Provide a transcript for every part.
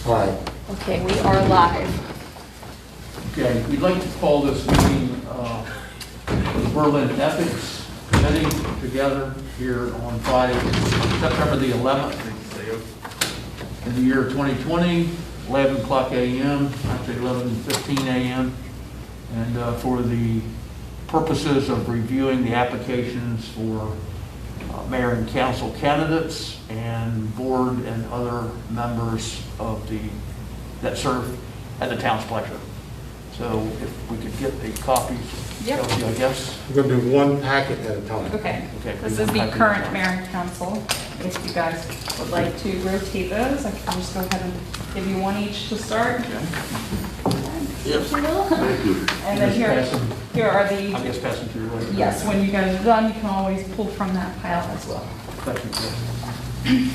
Aye. Okay, we are live. Okay, we'd like to call this meeting the Berlin Ethics Committee together here on Friday, September the 11th, in the year 2020, 11 o'clock a.m., actually 11:15 a.m., and for the purposes of reviewing the applications for mayor and council candidates and board and other members of that serve at the town's pleasure. So if we could get the copies, Yep. Kelsey, I guess. We're going to do one packet at a time. Okay, Okay, this we is don't the have to- current mayor and council. If you guys would like to rotate those, I can just go ahead and give you one each to start. Yes. And then Just pass them. here are I the, guess pass them through later. yes, when you guys are done, you can always pull from that pile as well. Thank you, Kelsey.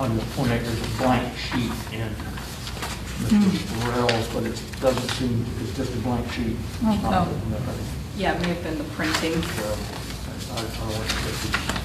On the point, there's a blank sheet in Mr. Burrell's, but it doesn't seem, it's just a blank sheet. It's not Oh. written up, I think. Yeah, it may have been the printing. So, I don't know what to do.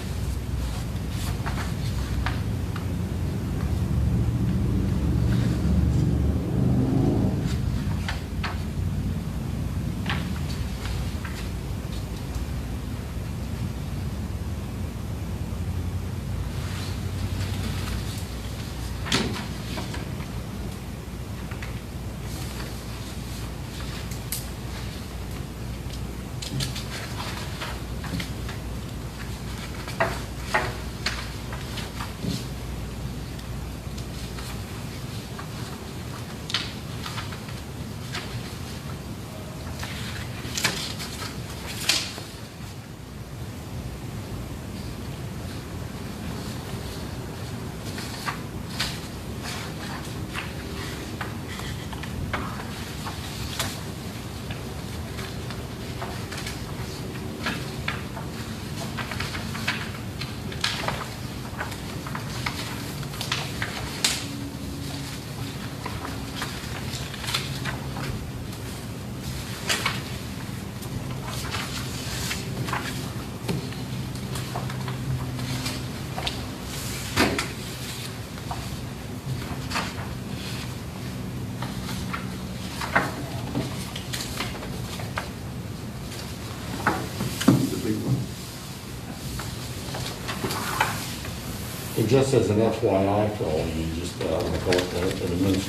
And just as an FYI for all of you, just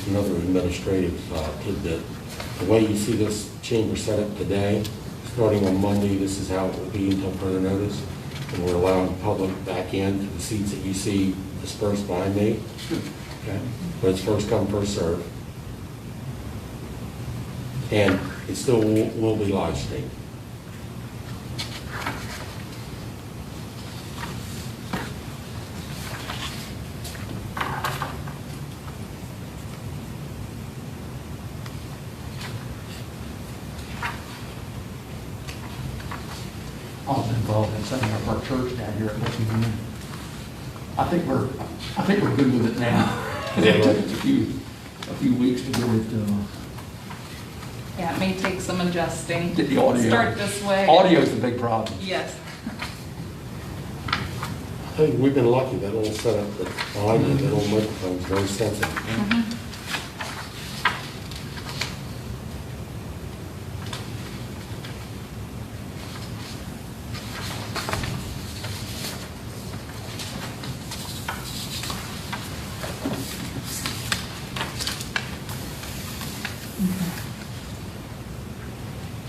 another administrative tidbit. The way you see this chamber set up today, starting on Monday, this is how it will be until further notice. and we're allowing the public back in to the seats that you see dispersed behind me. Okay. But it's first come, first served. And it still will be live streamed. I was involved in setting up our church down here at Looking Green. I think we're good with it now. It took us a few weeks to get it, Yeah, it may take some adjusting. get the audio. Start this way. Audio's the big problem. Yes. I think we've been lucky, that little setup, that I like it, that little microphone's very sensitive.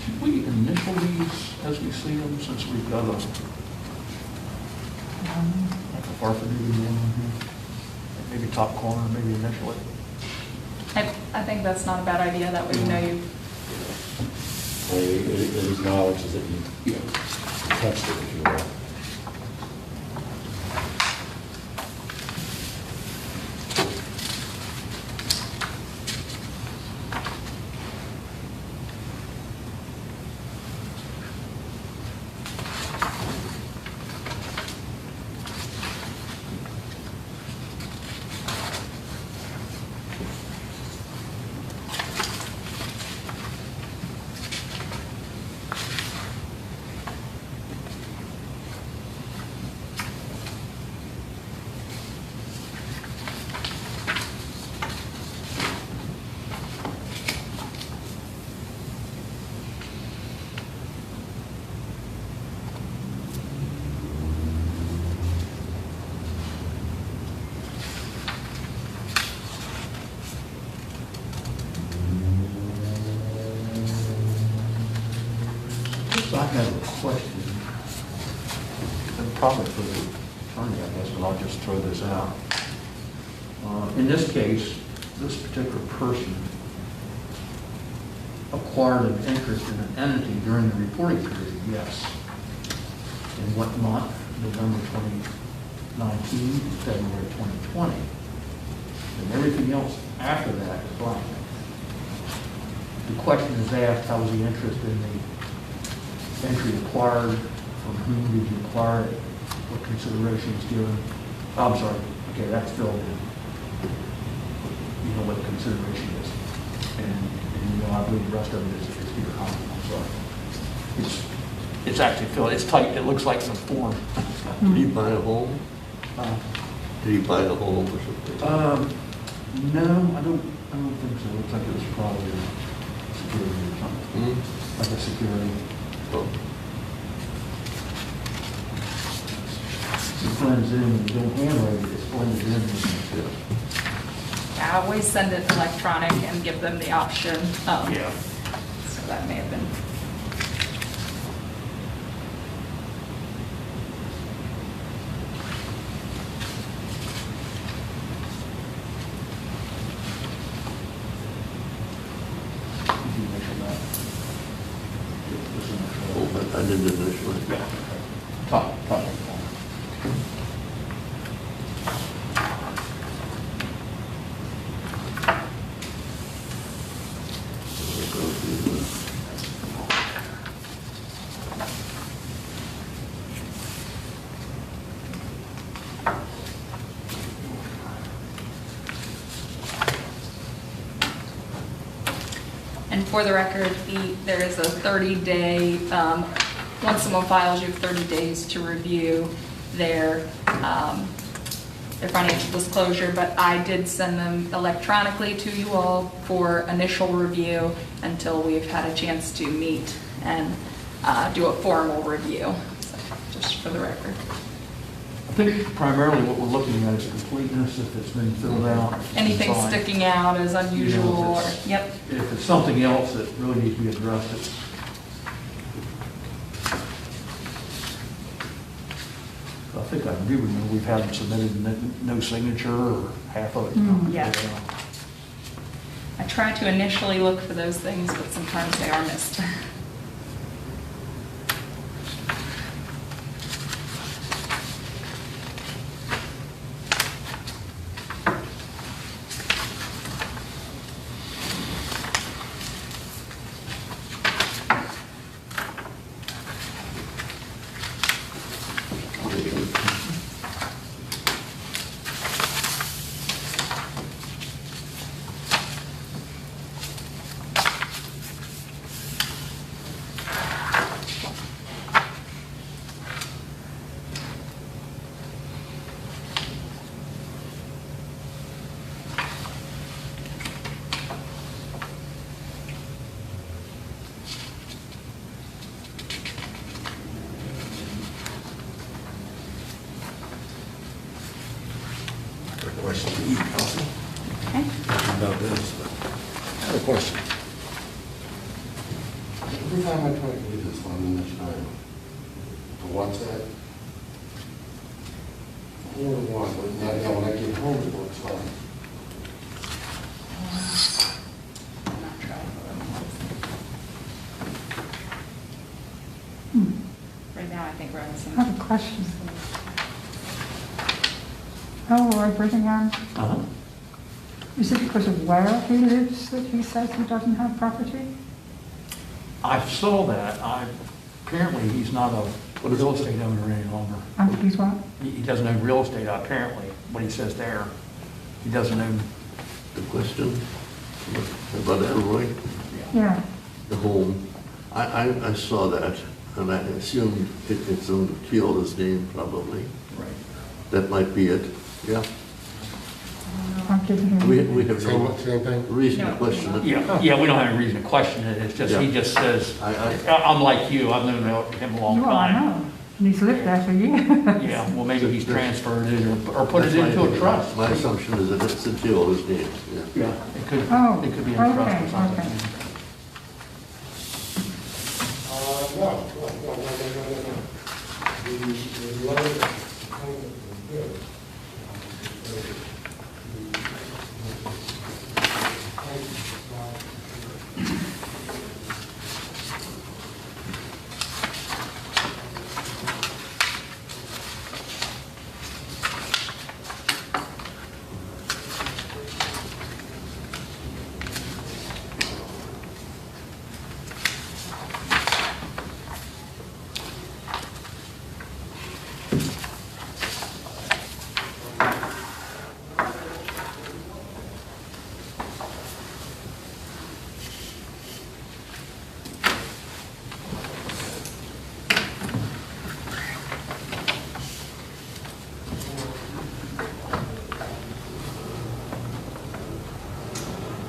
Should we initial these as we see them, since we've got like a Farfigny one on here? Maybe top corner, maybe initial it. I think that's not a bad idea. That way you know you, It acknowledges that you touched it, if you will. I have a question, and probably for the attorney, I guess, but I'll just throw this out. In this case, this particular person acquired an interest in an entity during the reporting period, yes. In what month? November 2019, February 2020. And everything else after that is blank. The question is asked, how was the interest in the entry acquired, from whom did you acquire it, what consideration is given? I'm sorry, okay, that's filled in. You know what the consideration is. And you know, I believe the rest of it is your comment, I'm sorry. It's actually filled, it's tight, it looks like some form. Did he buy a home? Did he buy the home or something? No, I don't think so. It looks like it was probably a security or something, like a security. Oh. It blends in, and you don't handwrite it, it's blended in. Yeah. I always send it electronic and give them the option. Yeah. So that may have been. Did you initial that? This initial. Oh, but I did it initially. Yeah. Top. Go through the- And for the record, there is a 30-day, once someone files, you have 30 days to review their financial disclosure, but I did send them electronically to you all for initial review until we've had a chance to meet and do a formal review, so, just for the record. I think primarily what we're looking at is completeness, if it's been filled out. Anything fine. sticking out as unusual, You know, or, if it's- yep. If it's something else that really needs to be addressed, it's. think I do remember we've had them submitted and no signature or half of it. Yeah. I try to initially look for those things, but sometimes they are missed. Question to you, Council, Okay. about this. I have a question. Every time I try to do this on the time, to WhatsApp, or one, but now when I get home, it works fine. I'm not trying Right now, I think we're on the same. I have a question. Oh, Roy Brittingham, Uh-huh. is it because of where he lives that he says he doesn't have property? I saw that. Apparently, he's not a real estate owner any longer. He's what? He doesn't own real estate, apparently, what he says there. He doesn't own, The question about Elroy, Yeah, the home, I saw that, and I assumed it's on Keola's name probably. right. That might be it, yeah. I'm giving him. We have no Same thing? reason to question it. Yeah, we don't have any reason to question it. It's just, he Yeah. just says, I- I'm like you, I've known him a long Well, I time. know, and he's lived there for years. Yeah, well, maybe he's transferred it or put it That's into my- a trust. My assumption is that it's in Keola's name, yeah. Yeah, Oh, it could be in a trust okay, or something. okay. No. The letter kind of good.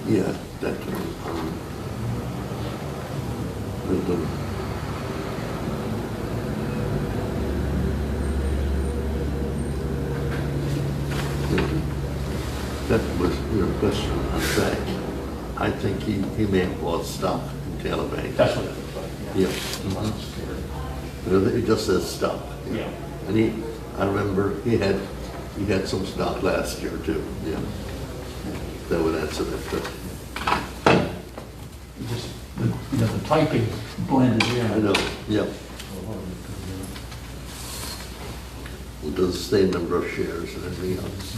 Yeah, that, with the, that was your question on track. I think he may have bought stock in Taylor Bank. That's what it looks like, Yeah. yeah. It just says stock. Yeah. And I remember he had some stock last year too, yeah. That would answer that question. Just, the typing blended in. I know, yeah. It does the same number of shares and everything else.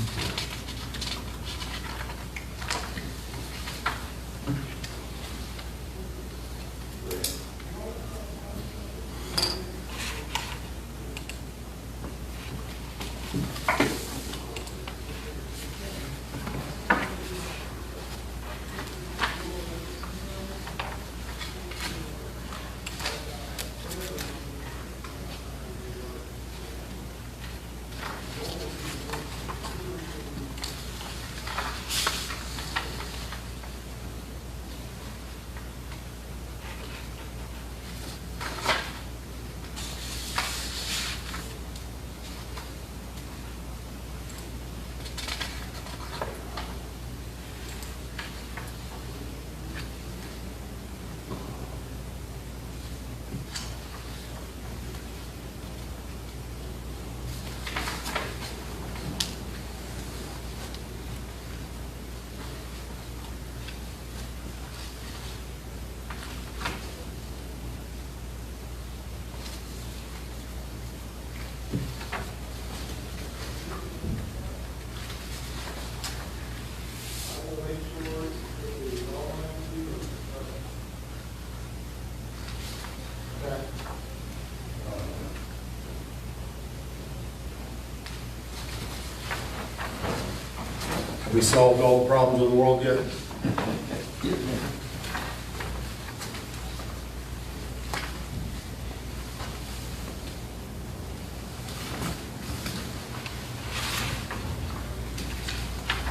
Have we solved all the problems in the world yet?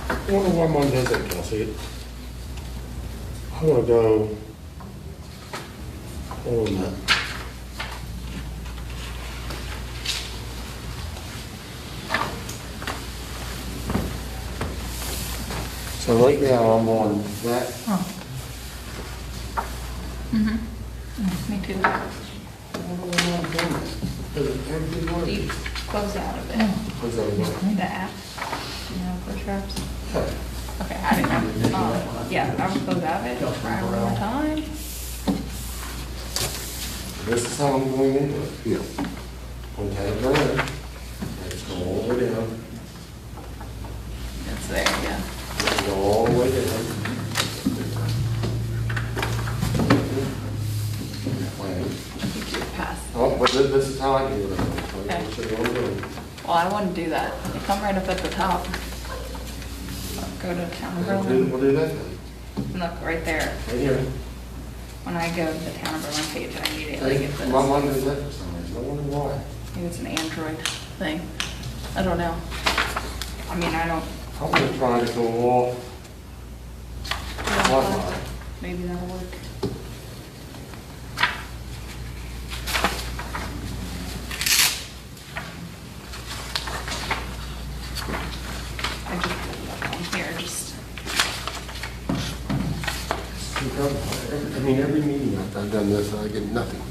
I wonder why mine does that, Kelsey. I want to go on that. So right now I'm on that. Oh, Me too. Do you close out of it, What's that about? the app, for Sharps? Okay, I didn't know. Yeah, I would close out of it, try one more time. This is how I'm going into it. Yeah. Okay, burn. I just go all the way down, It's there, yeah. go all the way down. I think you're past. Oh, but this is how I do it. Okay. This is what I'm doing. Well, I wouldn't do that. You come right up at the top. Go to Town of Berlin. We'll do that then. Look, right there. Right here. When I go to the Town of Berlin page, I immediately get this. My mom does that for some reason. I wonder why. Maybe it's an Android thing. I don't know. I mean, I don't. I'm gonna try to go off Wi-Fi. Maybe that'll work. I just put it up on here, just. I mean, every meeting I've done this, and I get nothing.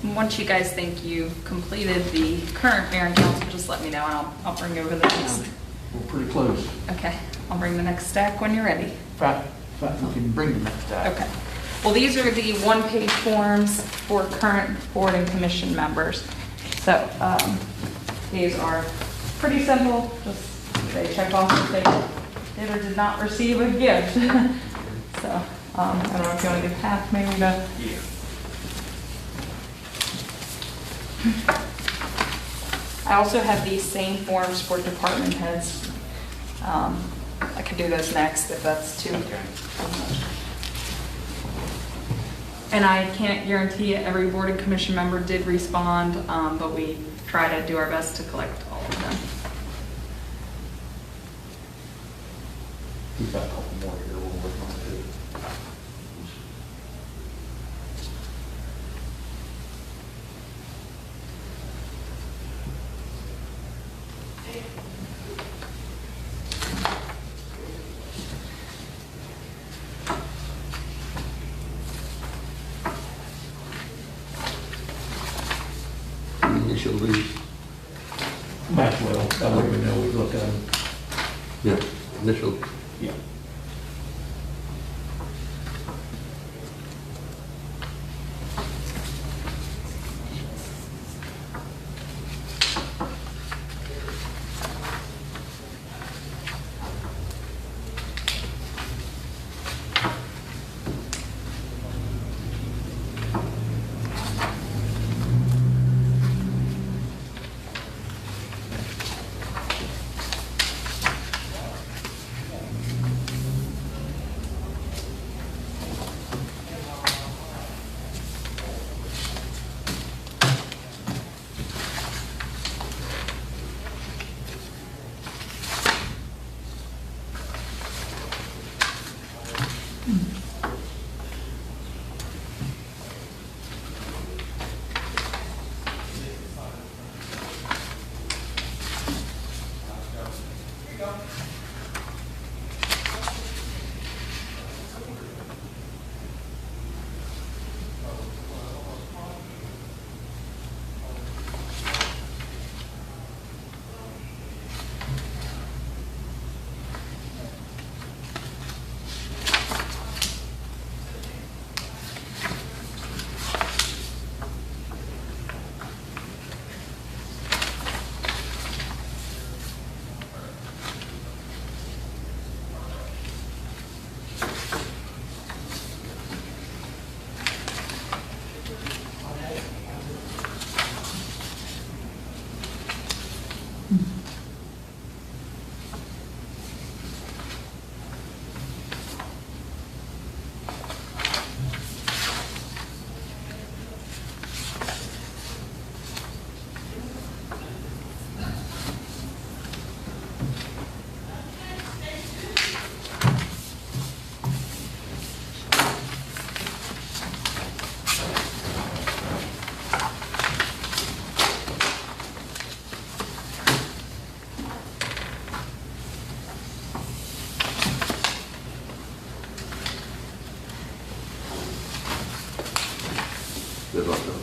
And once you guys think you've completed the current mayor and council, just let me know and I'll bring over the next. We're pretty close. Okay, I'll bring the next stack when you're ready. In fact, we can bring the next stack. Okay. Well, these are the one-page forms for current board and commission members. So these are pretty simple. Just they check off if they did or did not receive a gift. So I don't know if you want to give half maybe to. Yeah. I also have these same forms for department heads. I could do those next if that's too much. And I can't guarantee every board and commission member did respond, but we try to do our best to collect all of them. We've got a couple more here we'll work on too. Initial these. Might as well, that way we know we look at them. Yeah. Initial. Yeah. Good luck, though.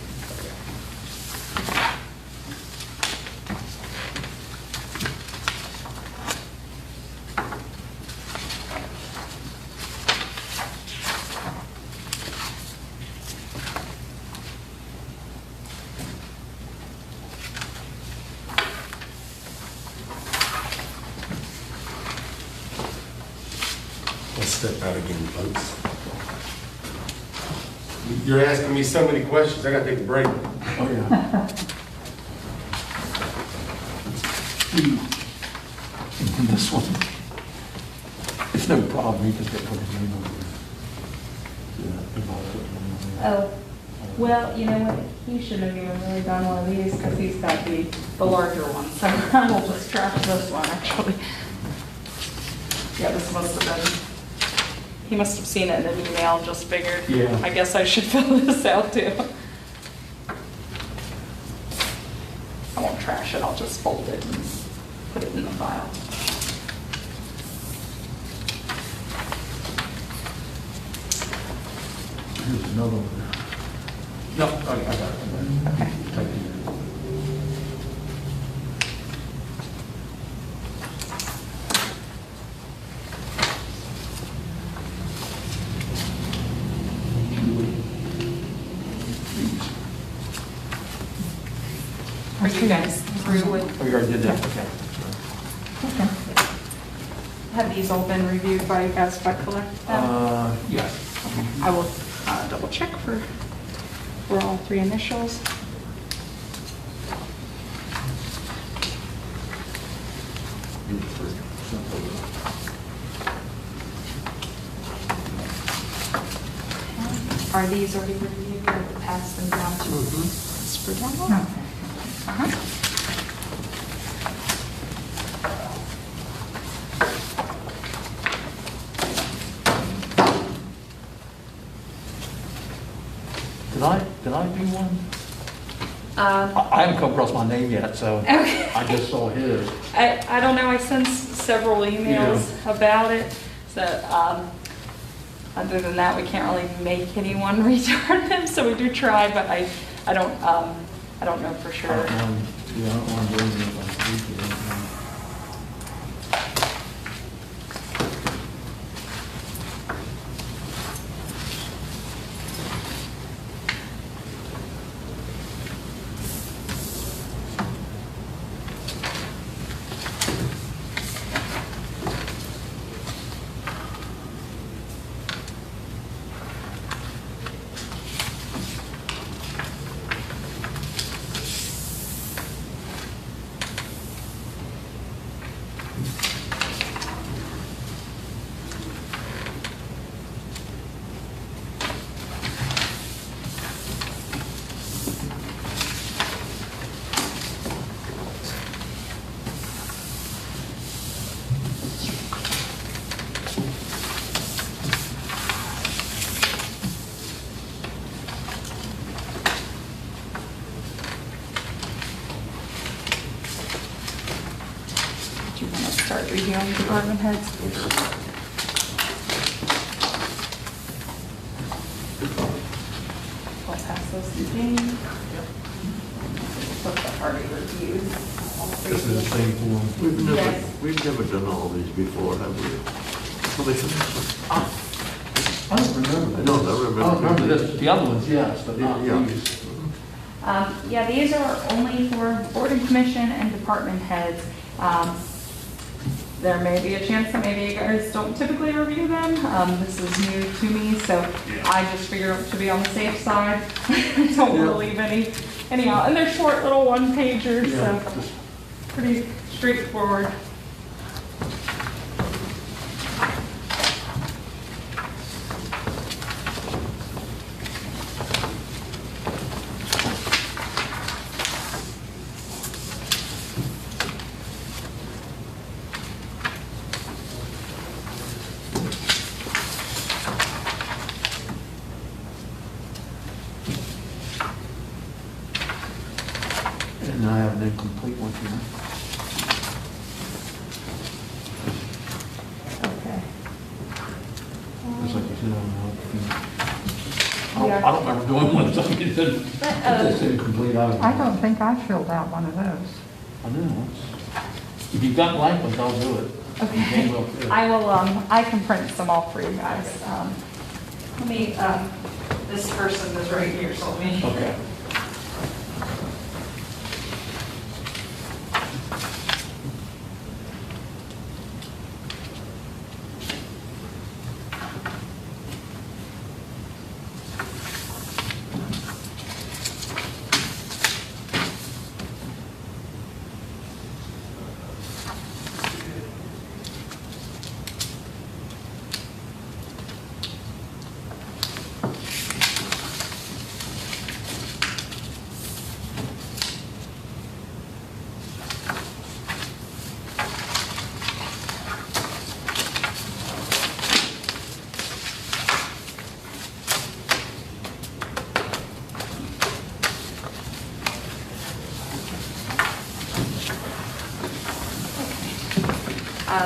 Let's step out again, folks. You're asking me so many questions, I gotta take a break. Oh, yeah. This one. It's no problem, you just get put his name over. Oh, well, you know what, he shouldn't have even really done one of these, because he's got the larger one, so I will just trash this one, actually. Yeah, this must have been, he must have seen it in an email, and just figured, Yeah. I guess I should fill this out too. I won't trash it, I'll just fold it and put it in the file. Here's another one. No, I got it. Okay. Thank you. Are you guys through with, Oh, you already did that, okay. Okay. have these all been reviewed by you guys by collect? Yes. I will double check for all three initials. Are these already reviewed or pass them down to Spadano? No. Uh-huh. Did I do one? I haven't come across my name yet, so Okay. I just saw his. I don't know, I sent several emails about it, so, other than that, we can't really make anyone return them, so we do try, but I don't know for I sure. don't want, yeah, I don't want to bring it like weekend. Do you want to start reviewing department heads? I'll pass those to Jane. Look at already reviewed. All three This is the of same form. Yes. We've never done all these before, have we? Commissioners? I don't remember. I don't remember. I don't remember this. The other ones, yes, but not Yeah. these. Yeah, these are only for board and commission and department heads. There may be a chance that maybe you guys don't typically review them. This is new to me, so I just figured to be on the safe side. I don't want to leave any out. And they're short little one-pagers, Yeah, so just- pretty straightforward. here. Okay. Just like you said, Yeah. I don't remember doing one, so you didn't. It said complete item. I don't think I filled out one of those. I know. If you've got blank ones, I'll do it. You may well fit. I will, I can print some off for you guys. Let me, this person is right here, so let me. Okay.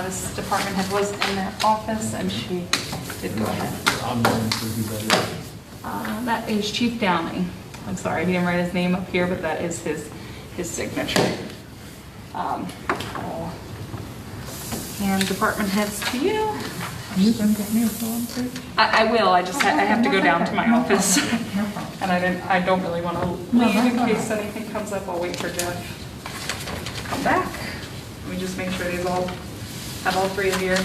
This department head was in their office and she did go ahead. I'm not sure who that is. That is Chief Downing. I'm sorry, he didn't write his name up here, but that is his signature. I'll hand department heads to you. You can get me a form, please? I will, I just, I have to go down to my No office. problem. No problem. And I don't really want to No, leave in that's case all right. anything comes up. I'll wait for Jeff to come back. Let me just make sure these all, have all three of your,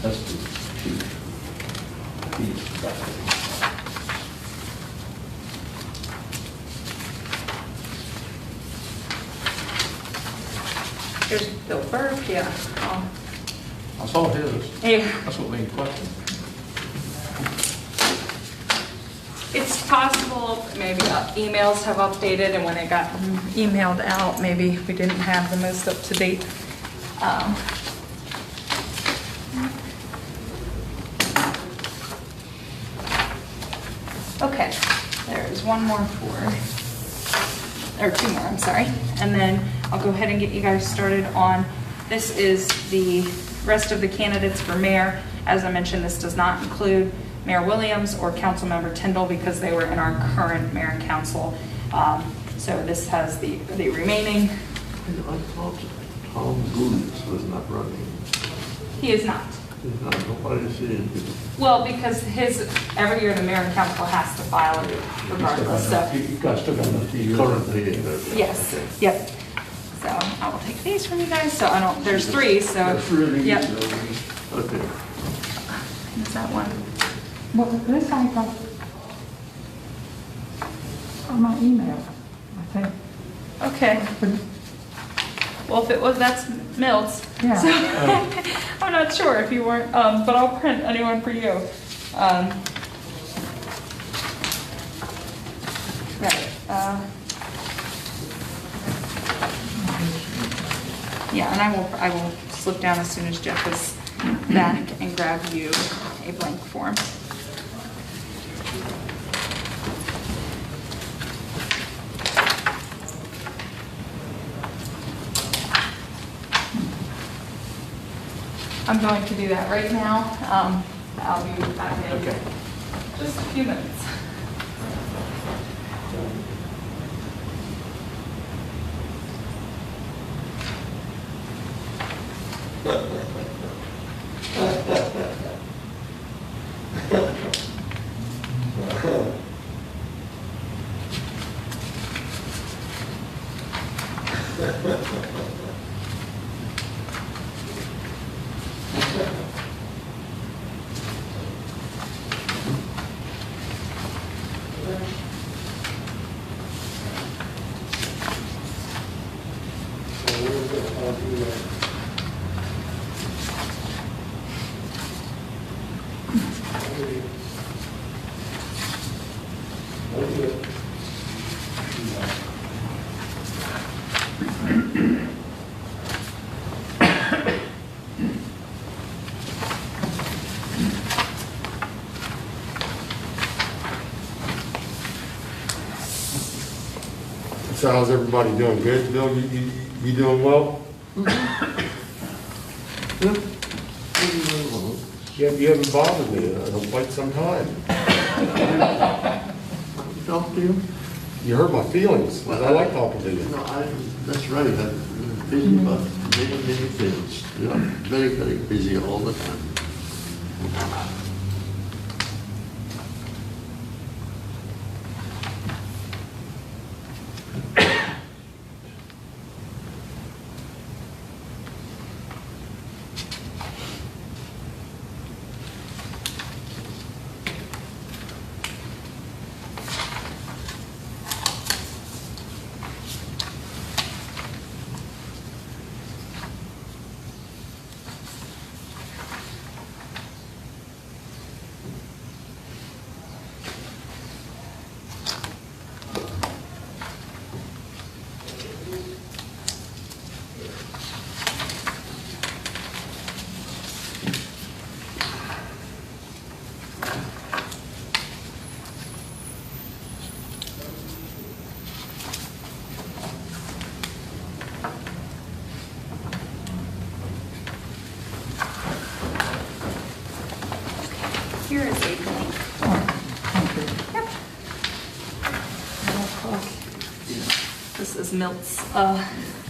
That's the chief. He's back. here's Bill Burke, yeah. I saw his. Yeah. That's what made me question. It's possible maybe emails have updated and when it got emailed out, maybe we didn't have the most up-to-date. Okay, there's one more or two more, I'm sorry. And then I'll go ahead and get you guys started on, this is the rest of the candidates for mayor. As I mentioned, this does not include Mayor Williams or Councilmember Tyndall because they were in our current mayor and council. So this has the remaining. I thought Tom Goods was not running. He is not. He's not, nobody see him. Well, because every year the mayor and council has to file it regardless, so. You guys still got enough to use. Currently in there. Yes, Okay. yep. So I will take these from you guys, so I don't, there's three, so. That's really Yep. easy. Okay. Is that one? Well, this I got on my email, I think. Okay. But Well, if it was, that's Mills. Yeah. So, I'm not sure if you weren't, but I'll print anyone for you. Right. Yeah, and I will slip down as soon as Jeff is back and grab you a blank form. I'm going to do that right now. I'll be back in Okay. just a few minutes. So how's everybody doing? Good? Bill, you doing well? Yeah. You haven't bothered me in quite some time. Talk to you? You hurt my feelings, 'cause I like talking to you. No, that's right, I'm busy about many, many things. You know, very, very busy all the time. Here is a blank. Thank you. This is Milt's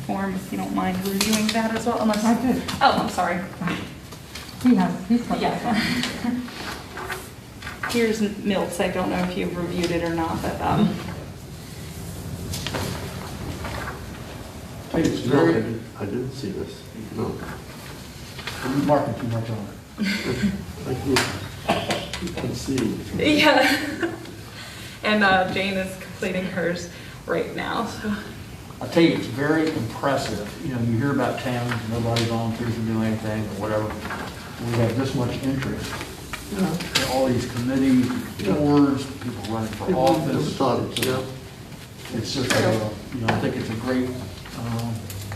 form, if you don't mind reviewing that as well, unless... I did. Oh, I'm sorry. He's got Yeah. that. Here's Milt's, I don't know if you've reviewed it or not, but, I think it's No, very, I didn't see this. No. you're marking too much on it. I can see. yeah. And Jane is completing hers right now, so. I tell you, it's very impressive. You know, you hear about towns, nobody volunteers to do anything or whatever. We have this much interest in all these committees, boards, people running for Never office. thought it, yeah. It's just, you know, I think it's a great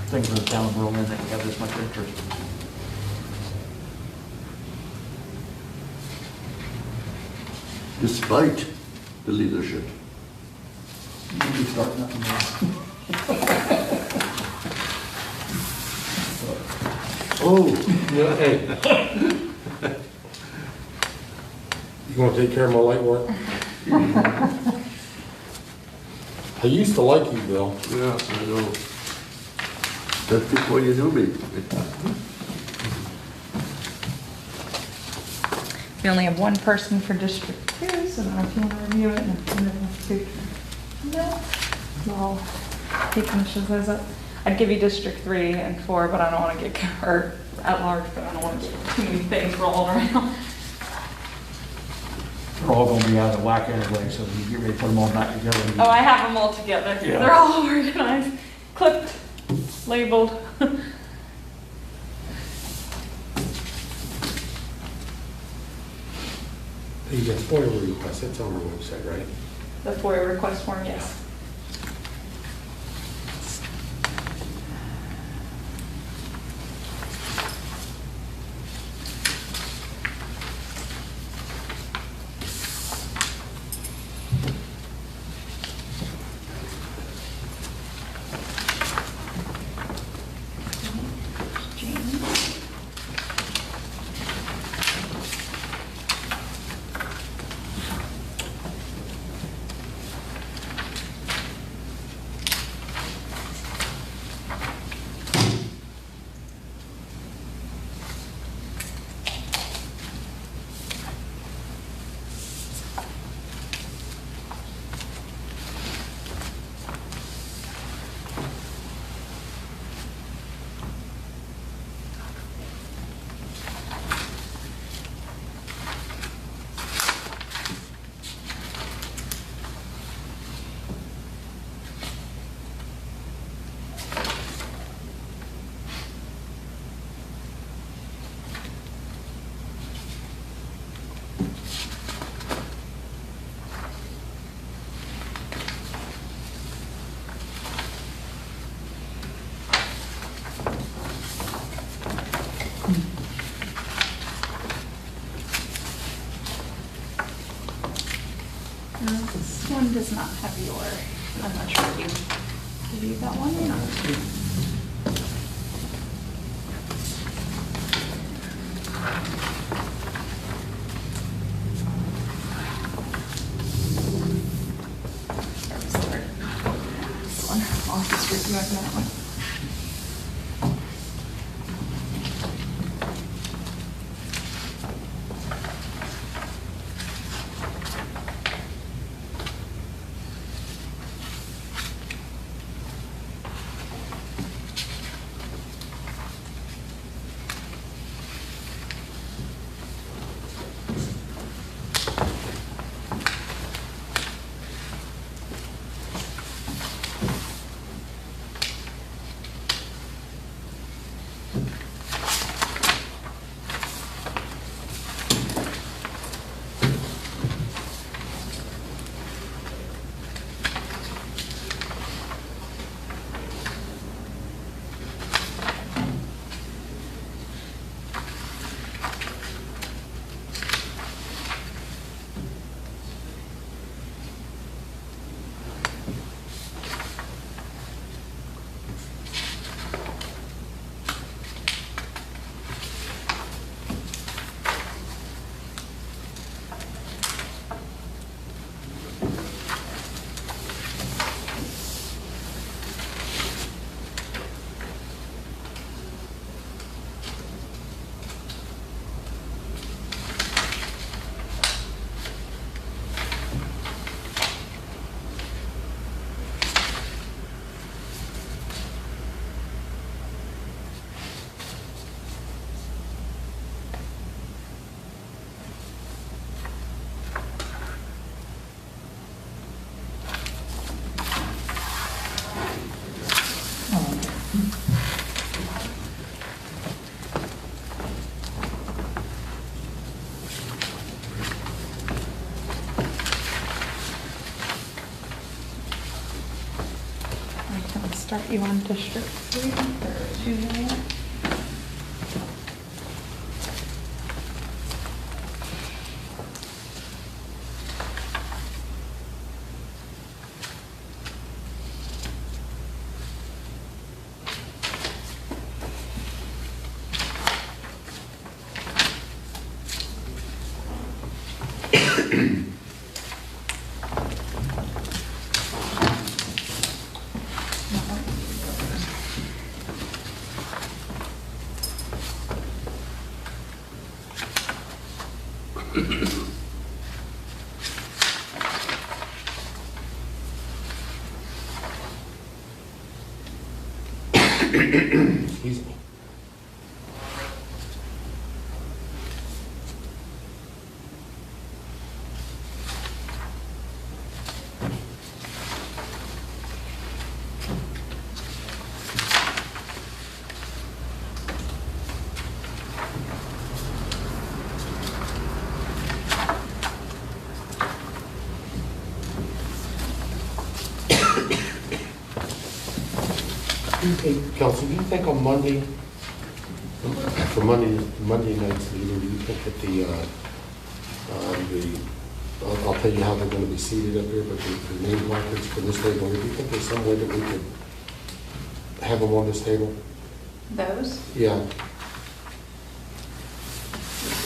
thing for the town of Berlin that you have this much interest. Despite the leadership. You can start nothing more. Oh, Yeah, hey. You gonna take care of my light work? I used to like you, Bill. yeah, I know. That's before you knew me. We only have one person for District 2, so I don't know if you want to review it and then have to. No. Well, he finishes those up. I'd give you District 3 and 4, but I don't want to get, or at large, but I don't want to get too many things rolling around. They're all gonna be out of whack anyway, so you get ready to put them all back together. Oh, I have them all together. Yeah. They're all organized, clipped, labeled. You got FOIA request, that's on our website, right? The FOIA request form, yes. This one does not have your, I'm not sure if you Have you got one or not? This one. I'll just review that one. I can start you on District 3 for 2 million. Excuse me. Hey, Kelsey, do you think on Monday, for Monday night's meeting, do you think that I'll tell you how they're gonna be seated up here, but the name placards for this table, do you think there's some way that we could have them on this table? Those? Yeah.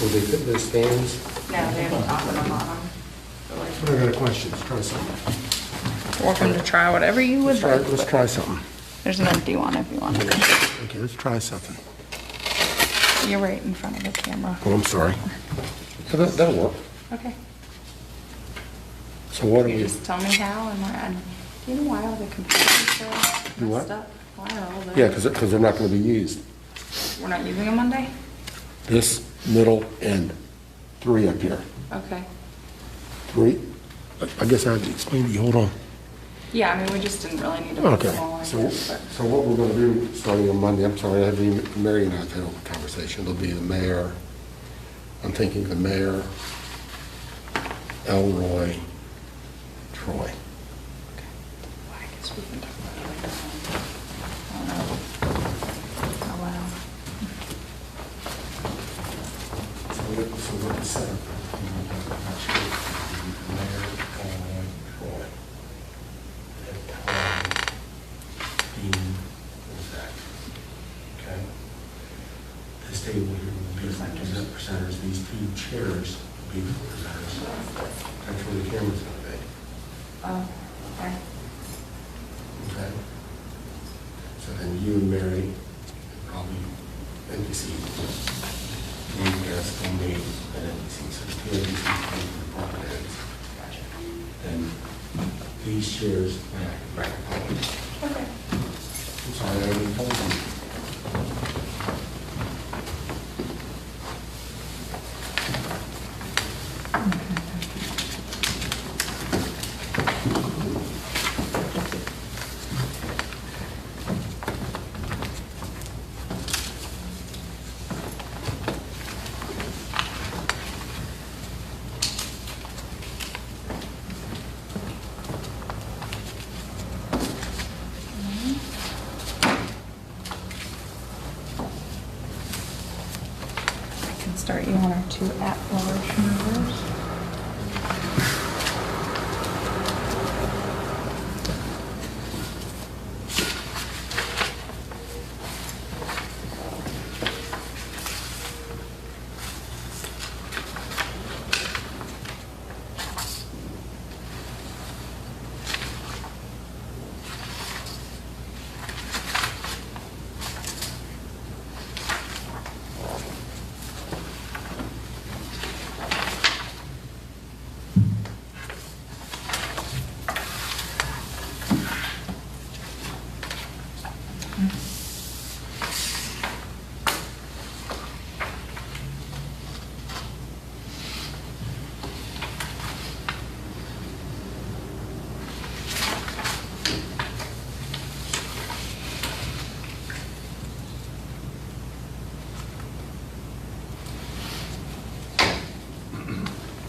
Will they fit their stands? No, they have a top and a bottom. I got a question, let's try something. Welcome to try whatever you would like. Let's try something. There's an empty one if you want to. Okay, let's try something. You're right in front of the camera. Oh, I'm sorry. That'll work. Okay. So what do You we, just tell me how and do you know why all the computers are Do what? messed up? Why are all those? yeah, because they're not gonna be used. We're not using them Monday? This, middle, and 3 up here. Okay. 3, I guess I have to explain to you, hold on. Yeah, I mean, we just didn't really need to put Okay, them all like so, this, but. so what we're gonna do, starting on Monday, I'm sorry, I haven't, Mary and I have had a conversation, it'll be the mayor, I'm thinking the mayor, Elroy, Troy. Well, I guess we can talk about it later. I don't know. Oh, wow. So we're gonna set up, mayor, Elroy, Troy. table here will be for presenters, these two chairs will be for presenters. That's where the camera's gonna be. Oh, okay. Okay? So then you and Mary, probably NBC, you guys will meet at NBC, so it's two NBC for the department heads. Gotcha. Then these chairs back. Okay. I'm sorry, I already told you. I can start you on our two at-large members.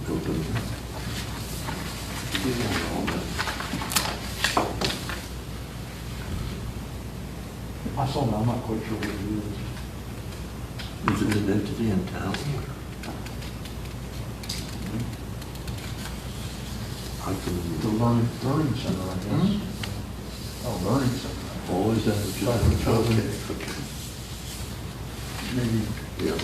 Go to the. I saw that, I'm not quite sure what it is. Is it an entity in town? I The can, learning center, I guess. Oh, learning center. oh, is that what you're, Right, children. okay, okay, Maybe. yeah.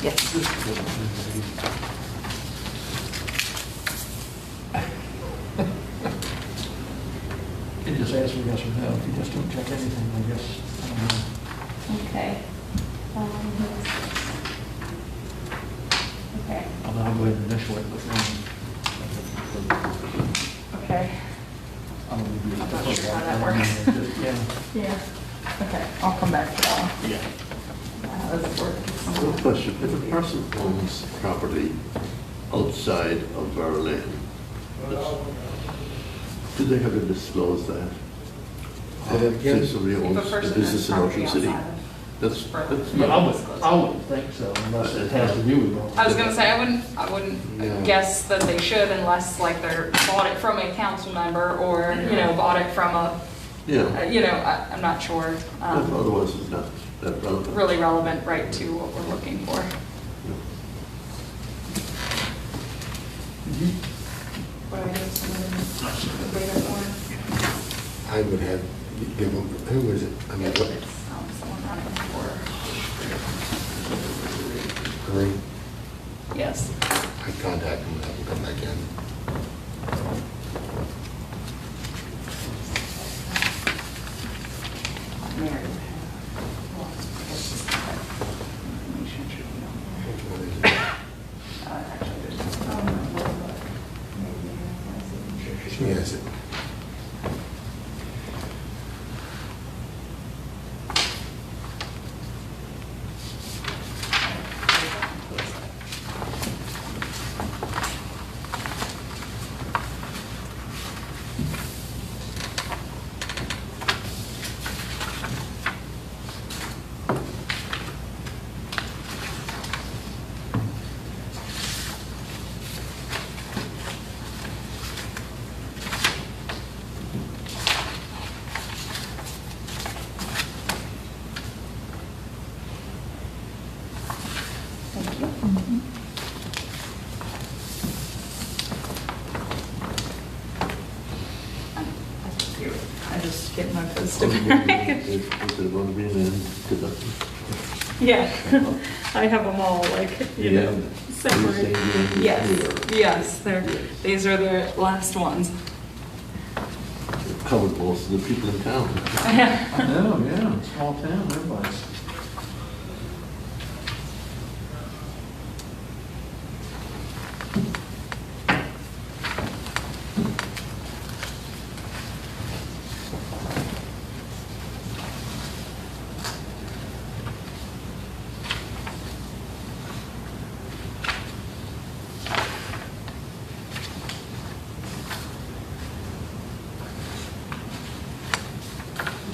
Yes. You just answer yes or no, if you just don't check anything, I guess, I don't know. Okay. Okay. I'll go ahead and initial it with Okay. I'm gonna give you. I'm not sure how that works. Yeah. Yeah. Okay, I'll come back to that one. Yeah. How does it work? One question, if a person owns property outside of Berlin, do they have to disclose that? Say that again? Say somebody If a owns a person business has in Ocean property City. outside That's, of- Yeah, I would think so, unless it has to do with. I was gonna say, I wouldn't Yeah. guess that they should unless like they're bought it from a council member or, you know, bought it from a, yeah, you know, I'm not sure. otherwise it's not that relevant. Really relevant, right, to what we're looking for. What do I do with the bigger form? I would have, give them, who is it? I mean, It's what, someone running for, Green? yes. I contact them and have them come back in. Mary. Well, I guess just that information should be on Which one is it? there. Actually, there's no phone number, but maybe my signature should She has it. Thank you. I just get my post Is it going to be an end to the? Yeah, I have them all like, you know, Yeah. separate. Yeah. Yes, these are the last ones. Covered most of the people in town. I know, yeah, small town, everybody's.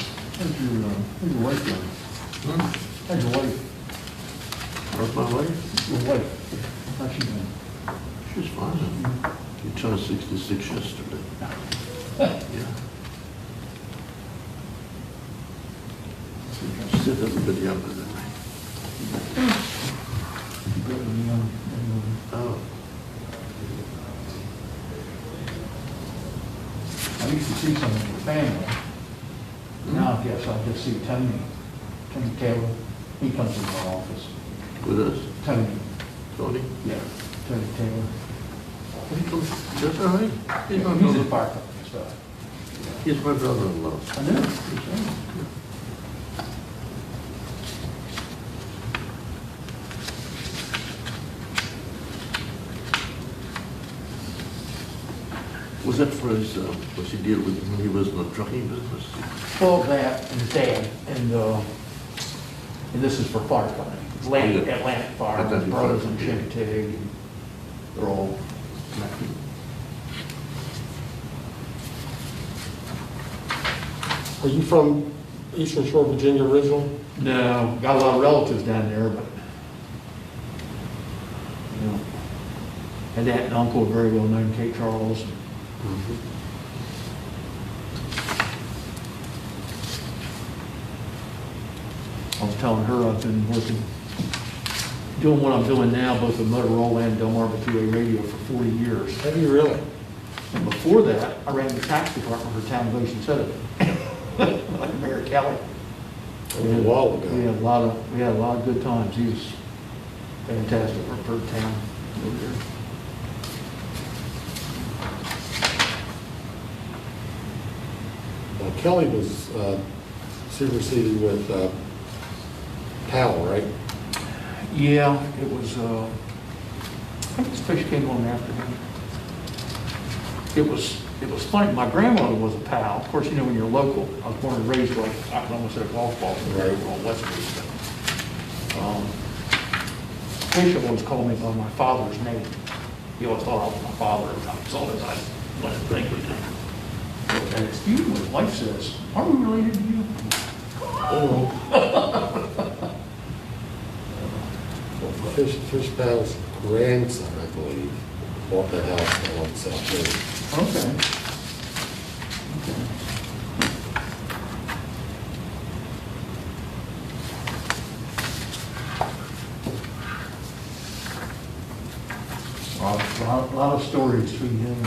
How's your wife doing? How's your wife? How's my wife? Your wife, how's she doing? She's fine. She turned 66 yesterday. Yeah. She's a little bit younger than me. Oh, I used to see some of your family. Now I guess I just see Tony Taylor. He comes into our office. with us, Tony, Tony? yeah, Tony Taylor. That's all right. He's my He's a brother. fire company stuff. He's my brother-in-law. I know. Was that for his, was he deal with when he was in the trucking business? Well, that and his dad, and this is for fire company, Atlantic, Yeah. Atlantic Fire, Atlantic his brothers Fire, and yeah. Chimmy and they're all connected. Are you from Eastern Shore, Virginia originally? No, got a lot of relatives down there, but, you know, and aunt and uncle are very well known, Kate Charles. I was telling her I've been working, doing what I'm doing now, both with Motorola and Delmarva 2A radio for 40 years. Have you really? And before that, I ran the tax department for town of Ocean City. Like Mayor Kelly. A little while ago. We had a lot of good times. He was fantastic for per town over there. Kelly was superseded with Powell, right? Yeah, it was, I think this fish came on after him. It was funny, my grandmother was a pal. Of course, you know, when you're local, I was born and raised like, I can almost say a golf ball, Right. on West Street. Fish always called me by my father's name. He always thought I was my father, and I saw his eyes, let him think we did. And excuse me, his wife says, are we related to you? Oh. Fish Powell's grandson, I believe, bought that house on South Road. Okay. Okay. A lot of stories between him and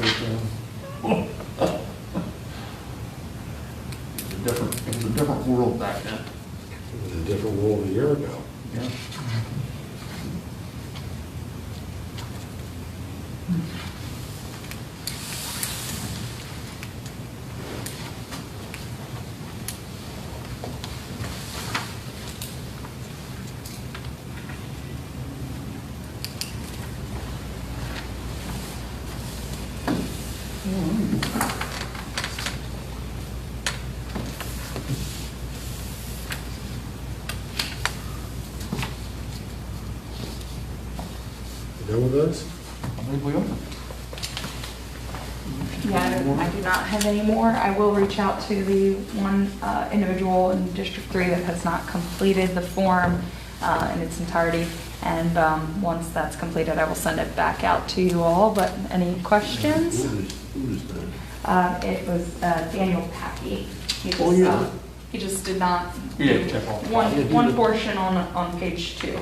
it was a different world back then. It was a different world a year ago. Yeah. You done with those? I think we are. Yeah, I do not have any more. I will reach out to the one individual in District 3 that has not completed the form in its entirety. And once that's completed, I will send it back out to you all. But any questions? Who is that? It was Daniel Packey. Oh, yeah. He just did not Yeah, do check off. one portion on page 2.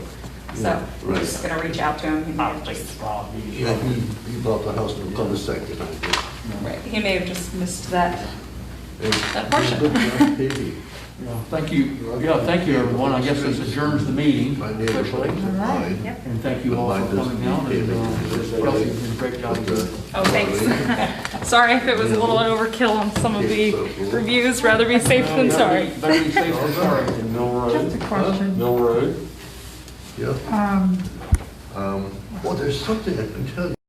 So Yeah, I'm right. just going to reach out to him. He may I have think just, it's Rob. Yeah, he bought the house on the second, I think. right, he may have just missed that. And- That portion. Good job, Katie. Yeah, thank you. Yeah, thank you, everyone. I guess this adjourns the meeting. My neighbor officially. likes it fine. Yep. And thank you all for coming down. And Kelsey did a great job. Oh, thanks. Sorry if it was a little overkill on some of the reviews. Rather be safe than sorry. Better be safe than sorry. Mill Just a Road? question. Mill Road? Yeah. Um, Well, there's something I can tell you.